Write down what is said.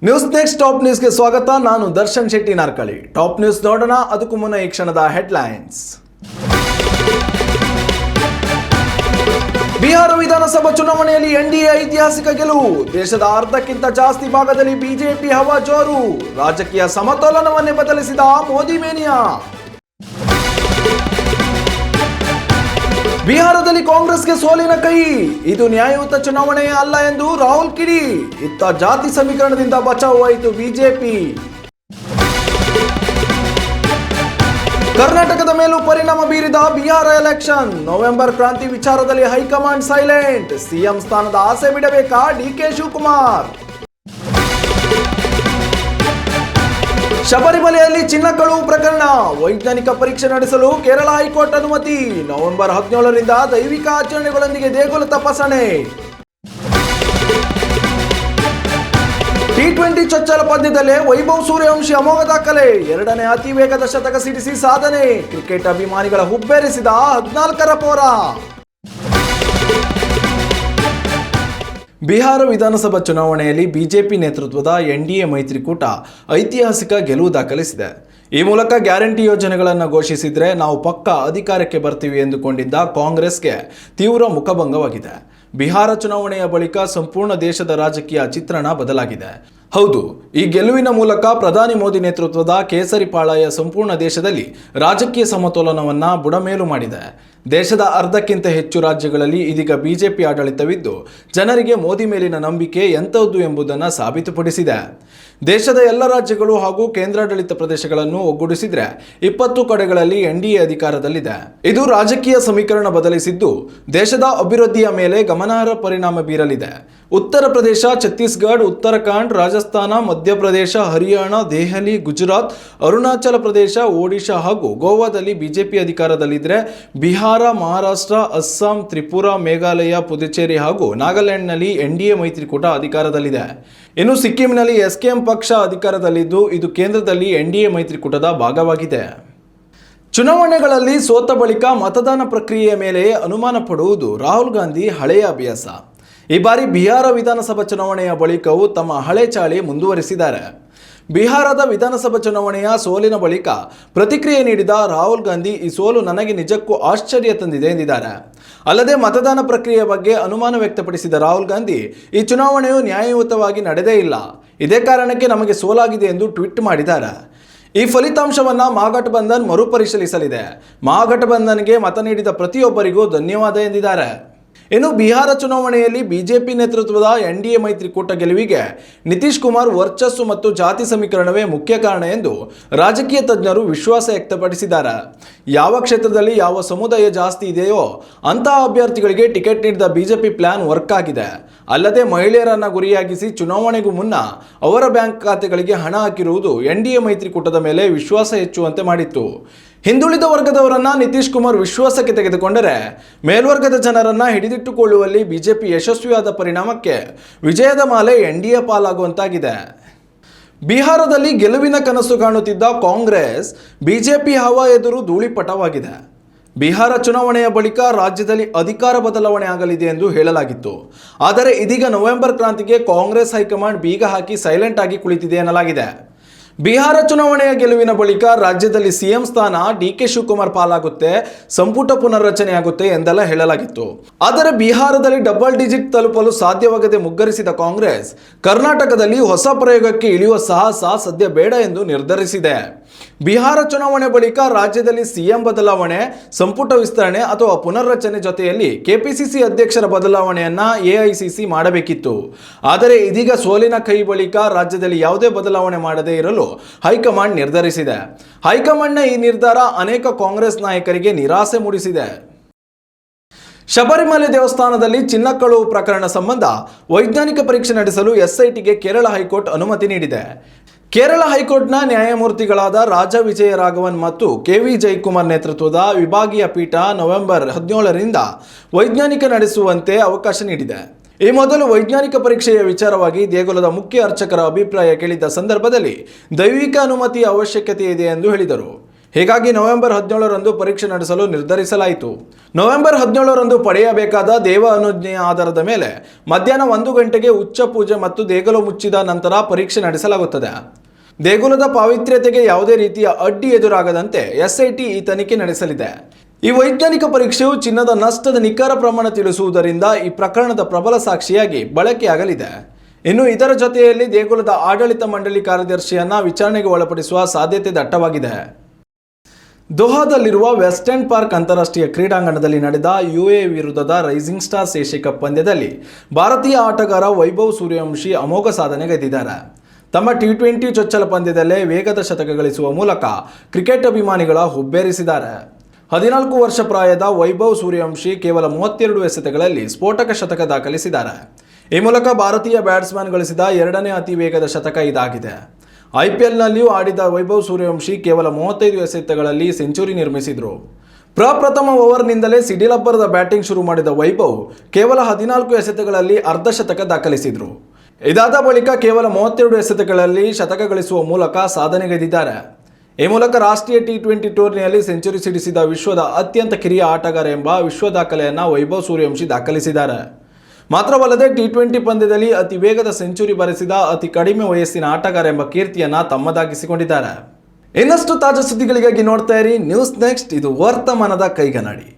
News next top ನ್ಯೂಸ್ಗೆ ಸ್ವಾಗತ. ನಾನು ದರ್ಶನ್ ಶೆಟ್ಟಿ ನಾರ್ಕಳಿ. ಟಾಪ್ ನ್ಯೂಸ್ ನೋಡೋಣ. ಅದಕ್ಕೂ ಮುನ್ನ ಈ ಕ್ಷಣದ ಹೆಡ್ಲೈನ್ಸ್. ಬಿಹಾರ ವಿಧಾನಸಭಾ ಚುನಾವಣೆಯಲ್ಲಿ ಎನ್ಡಿಎ ಐತಿಹಾಸಿಕ ಗೆಲುವು. ದೇಶದ ಅರ್ಧಕ್ಕಿಂತ ಜಾಸ್ತಿ ಭಾಗದಲ್ಲಿ ಬಿಜೆಪಿ ಹವಾ ಜೋರು. ರಾಜಕೀಯ ಸಮತೋಲನವನ್ನೇ ಬದಲಿಸಿದ ಮೋದಿ ಮೇನಿಯಾ. ಬಿಹಾರದಲ್ಲಿ ಕಾಂಗ್ರೆಸ್ಗೆ ಸೋಲಿನ ಕೈ. ಇದು ನ್ಯಾಯಯುತ ಚುನಾವಣೆಯೇ ಅಲ್ಲ ಎಂದು ರಾಹುಲ್ ಕಿಡಿ. ಇತ್ತ ಜಾತಿ ಸಮೀಕರಣದಿಂದ ಬಚಾವಾಯಿತು ಬಿಜೆಪಿ. ಕರ್ನಾಟಕದ ಮೇಲೂ ಪರಿಣಾಮ ಬೀರಿದ ಬಿಹಾರ ಎಲೆಕ್ಷನ್. ನವೆಂಬರ್ ಕ್ರಾಂತಿ ವಿಚಾರದಲ್ಲಿ ಹೈಕಮಾಂಡ್ ಸೈಲೆಂಟ್. ಸಿಎಂ ಸ್ಥಾನದ ಆಸೆ ಬಿಡಬೇಕಾ ಡಿಕೆ ಶಿವಕುಮಾರ್. ಶಬರಿಮಲೆಯಲ್ಲಿ ಚಿನ್ನ ಕಳುವು ಪ್ರಕರಣ. ವೈಜ್ಞಾನಿಕ ಪರೀಕ್ಷೆ ನಡೆಸಲು ಕೇರಳ ಹೈಕೋರ್ಟ್ ಅನುಮತಿ. ನವೆಂಬರ್ 17ರಿಂದ ದೈವಿಕ ಆಚರಣೆಗಳೊಂದಿಗೆ ದೇಗುಲ ತಪಾಸಣೆ. ಟಿ20 ಚೊಚ್ಚಲ ಪಂದ್ಯದಲ್ಲೇ ವೈಭವ್ ಸೂರ್ಯವಂಶಿ ಅಮೋಘ ದಾಖಲೆ. 2ನೇ ಅತಿ ವೇಗದ ಶತಕ ಸಿಡಿಸಿ ಸಾಧನೆ. ಕ್ರಿಕೆಟ್ ಅಭಿಮಾನಿಗಳ ಹುಬ್ಬೇರಿಸಿದ 14ರ ಪೋರ. ಬಿಹಾರ ವಿಧಾನಸಭಾ ಚುನಾವಣೆಯಲ್ಲಿ ಬಿಜೆಪಿ ನೇತೃತ್ವದ ಎನ್ಡಿಎ ಮೈತ್ರಿಕೂಟ ಐತಿಹಾಸಿಕ ಗೆಲುವು ದಾಖಲಿಸಿದೆ. ಈ ಮೂಲಕ ಗ್ಯಾರಂಟಿ ಯೋಜನೆಗಳನ್ನು ಘೋಷಿಸಿದ್ರೆ ನಾವು ಪಕ್ಕಾ ಅಧಿಕಾರಕ್ಕೆ ಬರ್ತೀವಿ ಎಂದುಕೊಂಡಿದ್ದ ಕಾಂಗ್ರೆಸ್ಗೆ ತೀವ್ರ ಮುಖಭಂಗವಾಗಿದೆ. ಬಿಹಾರ ಚುನಾವಣೆಯ ಬಳಿಕ ಸಂಪೂರ್ಣ ದೇಶದ ರಾಜಕೀಯ ಚಿತ್ರಣ ಬದಲಾಗಿದೆ. ಹೌದು, ಈ ಗೆಲುವಿನ ಮೂಲಕ ಪ್ರಧಾನಿ ಮೋದಿ ನೇತೃತ್ವದ ಕೇಸರಿ ಪಾಳಯ ಸಂಪೂರ್ಣ ದೇಶದಲ್ಲಿ ರಾಜಕೀಯ ಸಮತೋಲನವನ್ನು ಬುಡಮೇಲು ಮಾಡಿದೆ. ದೇಶದ ಅರ್ಧಕ್ಕಿಂತ ಹೆಚ್ಚು ರಾಜ್ಯಗಳಲ್ಲಿ ಇದೀಗ ಬಿಜೆಪಿ ಆಡಳಿತವಿದ್ದು ಜನರಿಗೆ ಮೋದಿ ಮೇಲಿನ ನಂಬಿಕೆ ಎಂಥದ್ದು ಎಂಬುದನ್ನು ಸಾಬೀತುಪಡಿಸಿದೆ. ದೇಶದ ಎಲ್ಲ ರಾಜ್ಯಗಳು ಹಾಗೂ ಕೇಂದ್ರಾಡಳಿತ ಪ್ರದೇಶಗಳನ್ನು ಒಗ್ಗೂಡಿಸಿದ್ರೆ 20 ಕಡೆಗಳಲ್ಲಿ ಎನ್ಡಿಎ ಅಧಿಕಾರದಲ್ಲಿದೆ. ಇದು ರಾಜಕೀಯ ಸಮೀಕರಣ ಬದಲಿಸಿದ್ದು ದೇಶದ ಅಭಿವೃದ್ಧಿಯ ಮೇಲೆ ಗಮನಾರ್ಹ ಪರಿಣಾಮ ಬೀರಲಿದೆ. ಉತ್ತರ ಪ್ರದೇಶ, ಛತ್ತೀಸ್ಗಢ, ಉತ್ತರಾಖಂಡ್, ರಾಜಸ್ಥಾನ, ಮಧ್ಯಪ್ರದೇಶ, ಹರಿಯಾಣ, ದೆಹಲಿ, ಗುಜರಾತ್, ಅರುಣಾಚಲ ಪ್ರದೇಶ, ಒಡಿಶಾ ಹಾಗೂ ಗೋವಾದಲ್ಲಿ ಬಿಜೆಪಿ ಅಧಿಕಾರದಲ್ಲಿದ್ದರೆ ಬಿಹಾರ, ಮಹಾರಾಷ್ಟ್ರ, ಅಸ್ಸಾಂ, ತ್ರಿಪುರಾ, ಮೇಘಾಲಯ, ಪುದುಚೇರಿ ಹಾಗೂ ನಾಗಾಲ್ಯಾಂಡ್ನಲ್ಲಿ ಎನ್ಡಿಎ ಮೈತ್ರಿಕೂಟ ಅಧಿಕಾರದಲ್ಲಿದೆ. ಇನ್ನು ಸಿಕ್ಕಿಂನಲ್ಲಿ ಎಸ್ಕೆಎಂ ಪಕ್ಷ ಅಧಿಕಾರದಲ್ಲಿದ್ದು ಇದು ಕೇಂದ್ರದಲ್ಲಿ ಎನ್ಡಿಎ ಮೈತ್ರಿಕೂಟದ ಭಾಗವಾಗಿದೆ. ಚುನಾವಣೆಗಳಲ್ಲಿ ಸೋತ ಬಳಿಕ ಮತದಾನ ಪ್ರಕ್ರಿಯೆಯ ಮೇಲೆ ಅನುಮಾನ ಪಡುವುದು ರಾಹುಲ್ ಗಾಂಧಿ ಹಳೆಯ ಅಭ್ಯಾಸ. ಈ ಬಾರಿ ಬಿಹಾರ ವಿಧಾನಸಭಾ ಚುನಾವಣೆಯ ಬಳಿಕವೂ ತಮ್ಮ ಹಳೆ ಚಾಳಿ ಮುಂದುವರಿಸಿದ್ದಾರೆ. ಬಿಹಾರದ ವಿಧಾನಸಭಾ ಚುನಾವಣೆಯ ಸೋಲಿನ ಬಳಿಕ ಪ್ರತಿಕ್ರಿಯೆ ನೀಡಿದ ರಾಹುಲ್ ಗಾಂಧಿ ಈ ಸೋಲು ನನಗೆ ನಿಜಕ್ಕೂ ಆಶ್ಚರ್ಯ ತಂದಿದೆ ಎಂದಿದ್ದಾರೆ. ಅಲ್ಲದೆ ಮತದಾನ ಪ್ರಕ್ರಿಯೆಯ ಬಗ್ಗೆ ಅನುಮಾನ ವ್ಯಕ್ತಪಡಿಸಿದ ರಾಹುಲ್ ಗಾಂಧಿ ಈ ಚುನಾವಣೆಯು ನ್ಯಾಯಯುತವಾಗಿ ನಡೆದೇ ಇಲ್ಲ, ಇದೇ ಕಾರಣಕ್ಕೆ ನಮಗೆ ಸೋಲಾಗಿದೆ ಎಂದು ಟ್ವೀಟ್ ಮಾಡಿದ್ದಾರೆ. ಈ ಫಲಿತಾಂಶವನ್ನು ಮಹಾಗಠಬಂಧನ್ ಮರುಪರಿಶೀಲಿಸಲಿದೆ. ಮಹಾಗಠಬಂಧನ್ಗೆ ಮತ ನೀಡಿದ ಪ್ರತಿಯೊಬ್ಬರಿಗೂ ಧನ್ಯವಾದ ಎಂದಿದ್ದಾರೆ. ಇನ್ನು ಬಿಹಾರ ಚುನಾವಣೆಯಲ್ಲಿ ಬಿಜೆಪಿ ನೇತೃತ್ವದ ಎನ್ಡಿಎ ಮೈತ್ರಿಕೂಟ ಗೆಲುವಿಗೆ ನಿತೀಶ್ ಕುಮಾರ್ ವರ್ಚಸ್ಸು ಮತ್ತು ಜಾತಿ ಸಮೀಕರಣವೇ ಮುಖ್ಯ ಕಾರಣ ಎಂದು ರಾಜಕೀಯ ತಜ್ಞರು ವಿಶ್ವಾಸ ವ್ಯಕ್ತಪಡಿಸಿದ್ದಾರೆ. ಯಾವ ಕ್ಷೇತ್ರದಲ್ಲಿ ಯಾವ ಸಮುದಾಯ ಜಾಸ್ತಿ ಇದೆಯೋ ಅಂತಹ ಅಭ್ಯರ್ಥಿಗಳಿಗೆ ಟಿಕೆಟ್ ನೀಡಿದ ಬಿಜೆಪಿ ಪ್ಲಾನ್ ವರ್ಕ್ ಆಗಿದೆ. ಅಲ್ಲದೆ ಮಹಿಳೆಯರನ್ನು ಗುರಿಯಾಗಿಸಿ ಚುನಾವಣೆಗೂ ಮುನ್ನ ಅವರ ಬ್ಯಾಂಕ್ ಖಾತೆಗಳಿಗೆ ಹಣ ಹಾಕಿರುವುದು ಎನ್ಡಿಎ ಮೈತ್ರಿಕೂಟದ ಮೇಲೆ ವಿಶ್ವಾಸ ಹೆಚ್ಚುವಂತೆ ಮಾಡಿತ್ತು. ಹಿಂದುಳಿದ ವರ್ಗದವರನ್ನ ನಿತೀಶ್ ಕುಮಾರ್ ವಿಶ್ವಾಸಕ್ಕೆ ತೆಗೆದುಕೊಂಡರೆ ಮೇಲ್ವರ್ಗದ ಜನರನ್ನ ಹಿಡಿದಿಟ್ಟುಕೊಳ್ಳುವಲ್ಲಿ ಬಿಜೆಪಿ ಯಶಸ್ವಿಯಾದ ಪರಿಣಾಮಕ್ಕೆ ವಿಜಯದ ಮಾಲೆ ಎನ್ಡಿಎ ಪಾಲಾಗುವಂತಾಗಿದೆ. ಬಿಹಾರದಲ್ಲಿ ಗೆಲುವಿನ ಕನಸು ಕಾಣುತ್ತಿದ್ದ ಕಾಂಗ್ರೆಸ್ ಬಿಜೆಪಿ ಹವಾ ಎದುರು ಧೂಳಿಪಟವಾಗಿದೆ. ಬಿಹಾರ ಚುನಾವಣೆಯ ಬಳಿಕ ರಾಜ್ಯದಲ್ಲಿ ಅಧಿಕಾರ ಬದಲಾವಣೆ ಆಗಲಿದೆ ಎಂದು ಹೇಳಲಾಗಿತ್ತು. ಆದರೆ ಇದೀಗ ನವೆಂಬರ್ ಕ್ರಾಂತಿಗೆ ಕಾಂಗ್ರೆಸ್ ಹೈಕಮಾಂಡ್ ಬೀಗ ಹಾಕಿ ಸೈಲೆಂಟ್ ಆಗಿ ಕುಳಿತಿದೆ ಎನ್ನಲಾಗಿದೆ. ಬಿಹಾರ ಚುನಾವಣೆಯ ಗೆಲುವಿನ ಬಳಿಕ ರಾಜ್ಯದಲ್ಲಿ ಸಿಎಂ ಸ್ಥಾನ ಡಿಕೆ ಶಿವಕುಮಾರ್ ಪಾಲಾಗುತ್ತೆ, ಸಂಪುಟ ಪುನರ್ರಚನೆಯಾಗುತ್ತೆ ಎಂದೆಲ್ಲ ಹೇಳಲಾಗಿತ್ತು. ಆದರೆ ಬಿಹಾರದಲ್ಲಿ ಡಬಲ್ ಡಿಜಿಟ್ ತಲುಪಲು ಸಾಧ್ಯವಾಗದೆ ಮುಗ್ಗರಿಸಿದ ಕಾಂಗ್ರೆಸ್ ಕರ್ನಾಟಕದಲ್ಲಿ ಹೊಸ ಪ್ರಯೋಗಕ್ಕೆ ಇಳಿಯುವ ಸಾಹಸ ಸದ್ಯ ಬೇಡ ಎಂದು ನಿರ್ಧರಿಸಿದೆ. ಬಿಹಾರ ಚುನಾವಣೆ ಬಳಿಕ ರಾಜ್ಯದಲ್ಲಿ ಸಿಎಂ ಬದಲಾವಣೆ, ಸಂಪುಟ ವಿಸ್ತರಣೆ ಅಥವಾ ಪುನರ್ರಚನೆ ಜೊತೆಯಲ್ಲಿ ಕೆಪಿಸಿಸಿ ಅಧ್ಯಕ್ಷರ ಬದಲಾವಣೆಯನ್ನ ಎಐಸಿಸಿ ಮಾಡಬೇಕಿತ್ತು. ಆದರೆ ಇದೀಗ ಸೋಲಿನ ಕೈ ಬಳಿಕ ರಾಜ್ಯದಲ್ಲಿ ಯಾವುದೇ ಬದಲಾವಣೆ ಮಾಡದೇ ಇರಲು ಹೈಕಮಾಂಡ್ ನಿರ್ಧರಿಸಿದೆ. ಹೈಕಮಾಂಡ್ನ ಈ ನಿರ್ಧಾರ ಅನೇಕ ಕಾಂಗ್ರೆಸ್ ನಾಯಕರಿಗೆ ನಿರಾಸೆ ಮೂಡಿಸಿದೆ. ಶಬರಿಮಲೆ ದೇವಸ್ಥಾನದಲ್ಲಿ ಚಿನ್ನ ಕಳುವು ಪ್ರಕರಣ ಸಂಬಂಧ ವೈಜ್ಞಾನಿಕ ಪರೀಕ್ಷೆ ನಡೆಸಲು ಎಸ್ಐಟಿಗೆ ಕೇರಳ ಹೈಕೋರ್ಟ್ ಅನುಮತಿ ನೀಡಿದೆ. ಕೇರಳ ಹೈಕೋರ್ಟ್ನ ನ್ಯಾಯಮೂರ್ತಿಗಳಾದ ರಾಜ ವಿಜಯ ರಾಘವನ್ ಮತ್ತು ಕೆವಿ ಜಯಕುಮಾರ್ ನೇತೃತ್ವದ ವಿಭಾಗೀಯ ಪೀಠ ನವೆಂಬರ್ 17ರಿಂದ ವೈಜ್ಞಾನಿಕ ನಡೆಸುವಂತೆ ಅವಕಾಶ ನೀಡಿದೆ. ಈ ಮೊದಲು ವೈಜ್ಞಾನಿಕ ಪರೀಕ್ಷೆಯ ವಿಚಾರವಾಗಿ ದೇಗುಲದ ಮುಖ್ಯ ಅರ್ಚಕರ ಅಭಿಪ್ರಾಯ ಕೇಳಿದ್ದ ಸಂದರ್ಭದಲ್ಲಿ ದೈವಿಕ ಅನುಮತಿಯ ಅವಶ್ಯಕತೆ ಇದೆ ಎಂದು ಹೇಳಿದರು. ಹೀಗಾಗಿ ನವೆಂಬರ್ 17ರಂದು ಪರೀಕ್ಷೆ ನಡೆಸಲು ನಿರ್ಧರಿಸಲಾಯಿತು. ನವೆಂಬರ್ 17ರಂದು ಪಡೆಯಬೇಕಾದ ದೇವ ಅನುಜ್ಞೆಯ ಆಧಾರದ ಮೇಲೆ ಮಧ್ಯಾಹ್ನ 1 ಗಂಟೆಗೆ ಉಚ್ಚ ಪೂಜೆ ಮತ್ತು ದೇಗುಲ ಮುಚ್ಚಿದ ನಂತರ ಪರೀಕ್ಷೆ ನಡೆಸಲಾಗುತ್ತದೆ. ದೇಗುಲದ ಪಾವಿತ್ರ್ಯತೆಗೆ ಯಾವುದೇ ರೀತಿಯ ಅಡ್ಡಿ ಎದುರಾಗದಂತೆ SIT ಈ ತನಿಖೆ ನಡೆಸಲಿದೆ. ಈ ವೈಜ್ಞಾನಿಕ ಪರೀಕ್ಷೆಯು ಚಿನ್ನದ ನಷ್ಟದ ನಿಖರ ಪ್ರಮಾಣ ತಿಳಿಸುವುದರಿಂದ ಈ ಪ್ರಕರಣದ ಪ್ರಬಲ ಸಾಕ್ಷಿಯಾಗಿ ಬಳಕೆಯಾಗಲಿದೆ. ಇನ್ನು ಇದರ ಜೊತೆಯಲ್ಲಿ ದೇಗುಲದ ಆಡಳಿತ ಮಂಡಳಿ ಕಾರ್ಯದರ್ಶಿಯನ್ನ ವಿಚಾರಣೆಗೆ ಒಳಪಡಿಸುವ ಸಾಧ್ಯತೆ ದಟ್ಟವಾಗಿದೆ. ದೋಹಾದಲ್ಲಿರುವ ವೆಸ್ಟರ್ನ್ ಪಾರ್ಕ್ ಅಂತಾರಾಷ್ಟ್ರೀಯ ಕ್ರೀಡಾಂಗಣದಲ್ಲಿ ನಡೆದ UAE ವಿರುದ್ಧದ ರೈಸಿಂಗ್ ಸ್ಟಾರ್ಸ್ ಏಷ್ಯಾ ಕಪ್ ಪಂದ್ಯದಲ್ಲಿ ಭಾರತೀಯ ಆಟಗಾರ ವೈಭವ್ ಸೂರ್ಯವಂಶಿ ಅಮೋಘ ಸಾಧನೆಗೈದಿದ್ದಾರೆ. ತಮ್ಮ T20 ಚೊಚ್ಚಲ ಪಂದ್ಯದಲ್ಲೇ ವೇಗದ ಶತಕ ಗಳಿಸುವ ಮೂಲಕ ಕ್ರಿಕೆಟ್ ಅಭಿಮಾನಿಗಳ ಹುಬ್ಬೇರಿಸಿದ್ದಾರೆ. 14 ವರ್ಷ ಪ್ರಾಯದ ವೈಭವ್ ಸೂರ್ಯವಂಶಿ ಕೇವಲ 32 ಎಸೆತಗಳಲ್ಲಿ ಸ್ಫೋಟಕ ಶತಕ ದಾಖಲಿಸಿದ್ದಾರೆ. ಈ ಮೂಲಕ ಭಾರತೀಯ ಬ್ಯಾಟ್ಸ್ಮನ್ ಗಳಿಸಿದ ಎರಡನೇ ಅತಿ ವೇಗದ ಶತಕ ಇದಾಗಿದೆ. IPLನಲ್ಲಿಯೂ ಆಡಿದ ವೈಭವ್ ಸೂರ್ಯವಂಶಿ ಕೇವಲ 35 ಎಸೆತಗಳಲ್ಲಿ ಸೆಂಚುರಿ ನಿರ್ಮಿಸಿದರು. ಪ್ರಪ್ರಥಮ ಓವರ್ನಿಂದಲೇ ಸಿಡಿಲಬ್ಬರದ ಬ್ಯಾಟಿಂಗ್ ಶುರು ಮಾಡಿದ ವೈಭವ್ ಕೇವಲ 14 ಎಸೆತಗಳಲ್ಲಿ ಅರ್ಧ ಶತಕ ದಾಖಲಿಸಿದರು. ಇದಾದ ಬಳಿಕ ಕೇವಲ 32 ಎಸೆತಗಳಲ್ಲಿ ಶತಕ ಗಳಿಸುವ ಮೂಲಕ ಸಾಧನೆಗೈದಿದ್ದಾರೆ. ಈ ಮೂಲಕ ರಾಷ್ಟ್ರೀಯ T20 ಟೂರ್ನಿಯಲ್ಲಿ ಸೆಂಚುರಿ ಸಿಡಿಸಿದ ವಿಶ್ವದ ಅತ್ಯಂತ ಕಿರಿಯ ಆಟಗಾರ ಎಂಬ ವಿಶ್ವ ದಾಖಲೆಯನ್ನು ವೈಭವ್ ಸೂರ್ಯವಂಶಿ ದಾಖಲಿಸಿದ್ದಾರೆ. ಮಾತ್ರವಲ್ಲದೆ T20 ಪಂದ್ಯದಲ್ಲಿ ಅತಿ ವೇಗದ ಸೆಂಚುರಿ ಬಾರಿಸಿದ ಅತಿ ಕಡಿಮೆ ವಯಸ್ಸಿನ ಆಟಗಾರ ಎಂಬ ಕೀರ್ತಿಯನ್ನು ತಮ್ಮದಾಗಿಸಿಕೊಂಡಿದ್ದಾರೆ. ಇನ್ನಷ್ಟು ತಾಜಾ ಸುದ್ದಿಗಳಿಗಾಗಿ ನೋಡ್ತಾ ಇರಿ ನ್ಯೂಸ್ ನೆಕ್ಸ್ಟ್. ಇದು ವರ್ತಮಾನದ ಕೈಗನ್ನಡಿ.